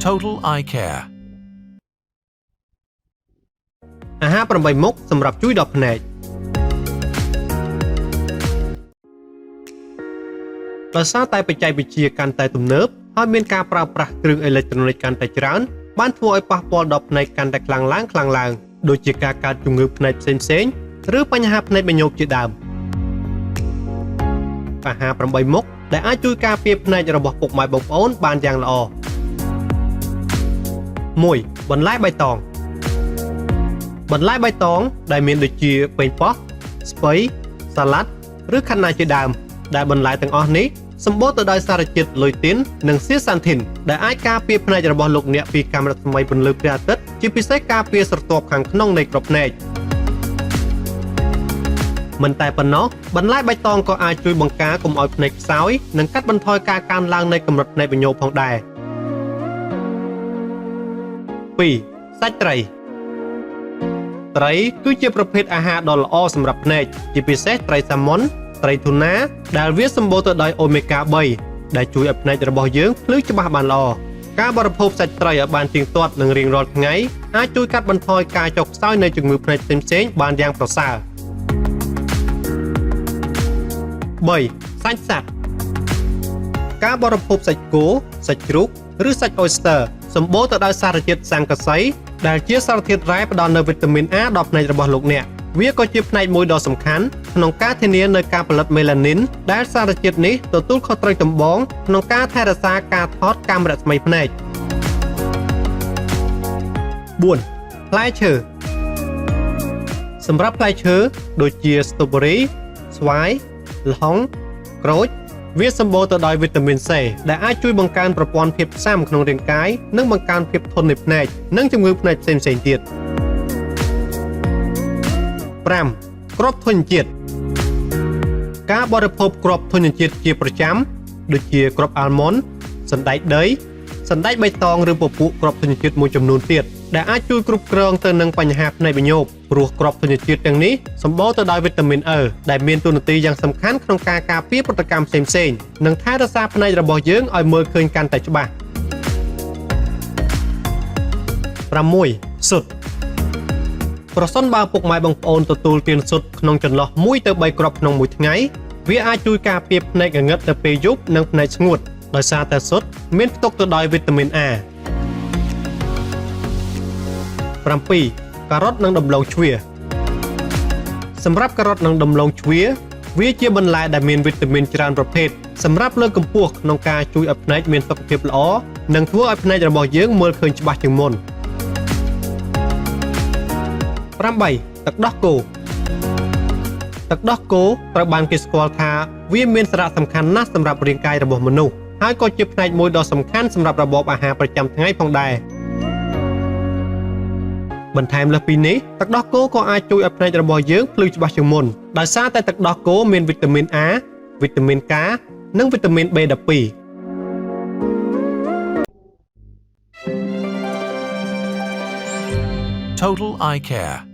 Total Eye Care អាហារ8មុខសម្រាប់ជួយដល់ភ្នែកដោយសារតែបច្ចេកវិទ្យាកាន់តែទំនើបហើយមានការប្រើប្រាស់គ្រឿងអេឡិចត្រូនិកកាន់តែច្រើនបានធ្វើឲ្យប៉ះពាល់ដល់ភ្នែកកាន់តែខ្លាំងឡើងដូចជាការកើតជំងឺភ្នែកផ្សេងៗឬបញ្ហាភ្នែកបញ្ញោកជាដើមអាហារ8មុខដែលអាចជួយការពារភ្នែករបស់ពុកម៉ែបងប្អូនបានយ៉ាងល្អ 1. បន្លែបៃតងបន្លែបៃតងដែលមានដូចជាប៉េងប៉ោះស្ពៃសាឡាត់ឬខាត់ណាជាដើមដែលបន្លែទាំងអស់នេះសម្បូរទៅដោយសារជាតិលុយទីននិងសៀសាន់ធីនដែលអាចការពារភ្នែករបស់លោកអ្នកពីកាំរស្មីពន្លឺព្រះអាទិត្យជាពិសេសការពារស្រទាប់ខាងក្នុងនៃក្របភ្នែកមិនតែប៉ុណ្ណោះបន្លែបៃតងក៏អាចជួយបង្ការកុំឲ្យភ្នែកខ្សោយនិងកាត់បន្ថយការកើនឡើងនៃកម្រិតភ្នែកបញ្ញោផងដែរ 2. សាច់ត្រីត្រីគឺជាប្រភេទអាហារដ៏ល្អសម្រាប់ភ្នែកជាពិសេសត្រីសាម៉ុនត្រីទូណាដែលវាសម្បូរទៅដោយអូមេហ្គា 3 ដែលជួយឲ្យភ្នែករបស់យើងភ្លឺច្បាស់បានល្អការបរិភោគសាច់ត្រីឲ្យបានទៀងទាត់និងរៀងរាល់ថ្ងៃអាចជួយកាត់បន្ថយការចុះខ្សោយនៃជំងឺភ្នែកផ្សេងៗបានយ៉ាងប្រសើរ 3. សាច់សត្វការបរិភោគសាច់គោសាច់ជ្រូកឬសាច់ oyster សម្បូរទៅដោយសារជាតិស័ង្កសីដែលជាសារធាតុរ៉ែផ្ដល់នូវវីតាមីន A ដល់ភ្នែករបស់លោកអ្នកវាក៏ជាផ្នែកមួយដ៏សំខាន់ក្នុងការធានានូវការផលិតមេឡានីនដែលសារជាតិនេះទទួលខុសត្រូវចម្បងក្នុងការថែរក្សាការថតកាំរស្មីភ្នែក 4. ផ្លែឈើសម្រាប់ផ្លែឈើដូចជាស្ទ្រូប៊េរីស្វាយល្ហុងក្រូចវាសម្បូរទៅដោយវីតាមីន C ដែលអាចជួយបង្កើនប្រព័ន្ធភាពស៊ាំក្នុងរាងកាយនិងបង្កើនភាពធន់នៃភ្នែកនិងជំងឺភ្នែកផ្សេងៗទៀត 5. គ្រាប់ធញ្ញជាតិការបរិភោគគ្រាប់ធញ្ញជាតិជាប្រចាំដូចជាគ្រាប់អាល់ម៉ុនសណ្តែកដីសណ្តែកបៃតងឬពពួកគ្រាប់ធញ្ញជាតិមួយចំនួនទៀតដែលអាចជួយគ្រប់គ្រងទៅនឹងបញ្ហាភ្នែកបញ្ញោកព្រោះគ្រាប់ធញ្ញជាតិទាំងនេះសម្បូរទៅដោយវីតាមីន E ដែលមានតួនាទីយ៉ាងសំខាន់ក្នុងការការពារប្រតិកម្មផ្សេងៗនិងថែរក្សាភ្នែករបស់យើងឲ្យមើលឃើញកាន់តែច្បាស់ 6. ស៊ុតប្រសិនបើពុកម៉ែបងប្អូនទទួលទានស៊ុតក្នុងចន្លោះ1ទៅ3គ្រាប់ក្នុងមួយថ្ងៃវាអាចជួយការពារភ្នែកងងឹតទៅពេលយប់និងភ្នែកស្ងួតដោយសារតែស៊ុតមានផ្ទុកទៅដោយវីតាមីន A 7. ការ៉ុតនិងដំឡូងជ្វាសម្រាប់ការ៉ុតនិងដំឡូងជ្វាវាជាបន្លែដែលមានវីតាមីនច្រើនប្រភេទសម្រាប់លើកកម្ពស់ក្នុងការជួយឲ្យភ្នែកមានសុខភាពល្អនិងធ្វើឲ្យភ្នែករបស់យើងមើលឃើញច្បាស់ជាងមុន 8. ទឹកដោះគោទឹកដោះគោត្រូវបានគេស្គាល់ថាវាមានសារៈសំខាន់ណាស់សម្រាប់រាងកាយរបស់មនុស្សហើយក៏ជាផ្នែកមួយដ៏សំខាន់សម្រាប់របបអាហារប្រចាំថ្ងៃផងដែរបន្ថែមលើសពីនេះទឹកដោះគោក៏អាចជួយឲ្យភ្នែករបស់យើងភ្លឺច្បាស់ជាងមុនដោយសារតែទឹកដោះគោមានវីតាមីន A វីតាមីន K និងវីតាមីន B12 Total Eye Care